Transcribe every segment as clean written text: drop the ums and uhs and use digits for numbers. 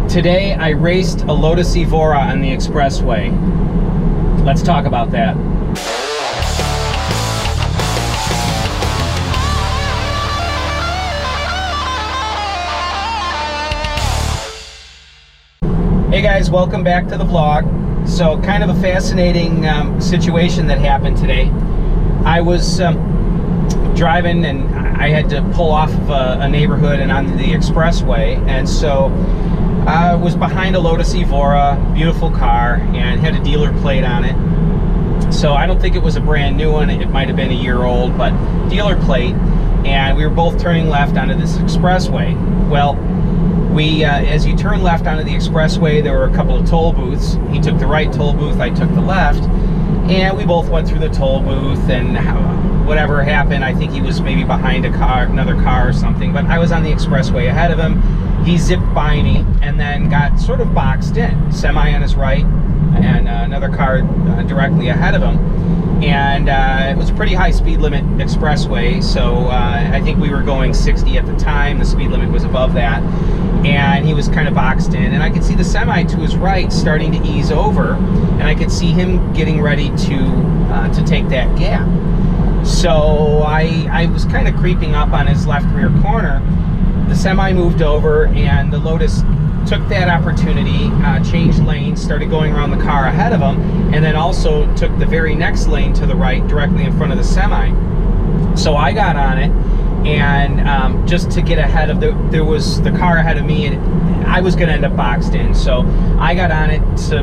Today I raced a Lotus Evora on the expressway. Let's talk about that. Hey guys, welcome back to the vlog. So kind of a fascinating situation that happened today. I was driving and I had to pull off of a neighborhood and onto the expressway, and so I was behind a Lotus Evora, beautiful car, and had a dealer plate on it. So I don't think it was a brand new one, it might have been a year old, but dealer plate, and we were both turning left onto this expressway. Well, as you turn left onto the expressway, there were a couple of toll booths. He took the right toll booth, I took the left, and we both went through the toll booth, and whatever happened, I think he was maybe behind a car, another car or something, but I was on the expressway ahead of him. He zipped by me and then got sort of boxed in, semi on his right and another car directly ahead of him. And it was a pretty high speed limit expressway, so I think we were going 60 at the time. The speed limit was above that, and he was kind of boxed in, and I could see the semi to his right starting to ease over, and I could see him getting ready to take that gap. So I was kind of creeping up on his left rear corner. The semi moved over, and the Lotus took that opportunity, changed lanes, started going around the car ahead of him, and then also took the very next lane to the right, directly in front of the semi. So I got on it, and just to get ahead of there was the car ahead of me, and I was going to end up boxed in. So I got on it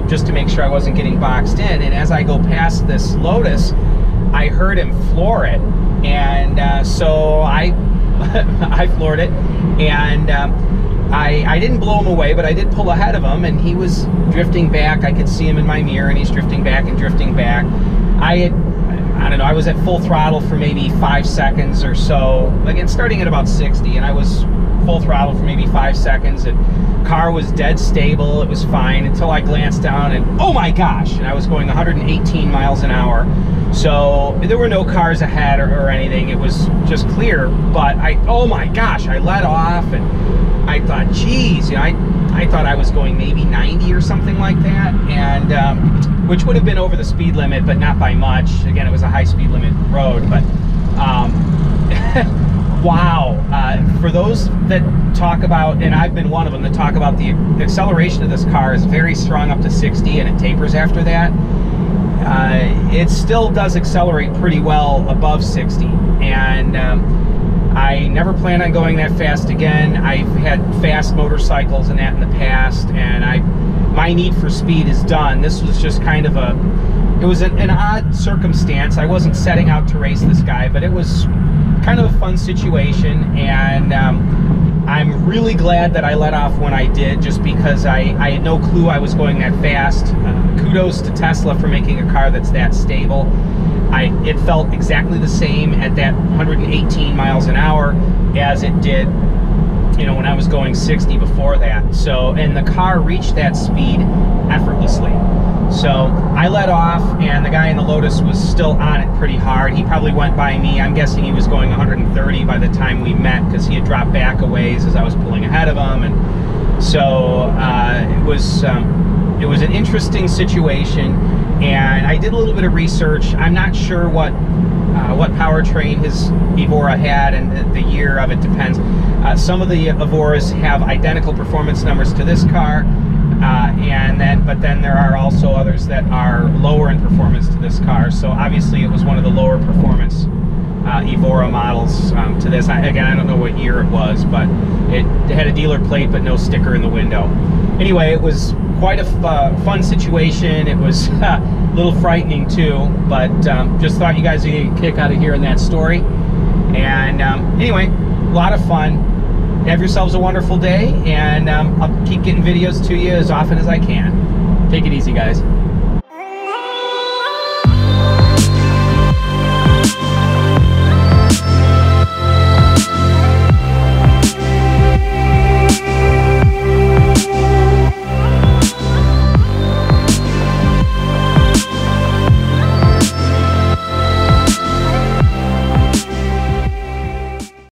just to make sure I wasn't getting boxed in, and as I go past this Lotus, I heard him floor it, and so I floored it, and I didn't blow him away, but I did pull ahead of him, and he was drifting back. I could see him in my mirror, and he's drifting back and drifting back. I don't know, I was at full throttle for maybe 5 seconds or so, again starting at about 60, and I was full throttle for maybe 5 seconds, and car was dead stable, it was fine, until I glanced down and oh my gosh, and I was going 118 miles an hour. So there were no cars ahead or anything, it was just clear, but oh my gosh, I let off, and I thought, geez, you know, I thought I was going maybe 90 or something like that, and which would have been over the speed limit, but not by much. Again, it was a high speed limit road, but wow. For those that talk about, and I've been one of them, that talk about the acceleration of this car is very strong up to 60 and it tapers after that. It still does accelerate pretty well above 60, and I never plan on going that fast again. I've had fast motorcycles and that in the past, and my need for speed is done. This was just kind of it was an odd circumstance. I wasn't setting out to race this guy, but it was kind of a fun situation, and I'm really glad that I let off when I did, just because I had no clue I was going that fast. Kudos to Tesla for making a car that's that stable. It felt exactly the same at that 118 miles an hour as it did, you know, when I was going 60 before that. So, and the car reached that speed effortlessly. So I let off, and the guy in the Lotus was still on it pretty hard. He probably went by me. I'm guessing he was going 130 by the time we met, because he had dropped back a ways as I was pulling ahead of him. And so it was an interesting situation, and I did a little bit of research. I'm not sure what powertrain his Evora had, and the year of it depends. Some of the Evoras have identical performance numbers to this car, but then there are also others that are lower in performance to this car. So obviously it was one of the lower performance Evora models to this. Again, I don't know what year it was, but it had a dealer plate but no sticker in the window. Anyway, it was quite a fun situation. It was a little frightening too, but just thought you guys would get a kick out of hearing that story. And anyway, a lot of fun. Have yourselves a wonderful day, and I'll keep getting videos to you as often as I can. Take it easy, guys.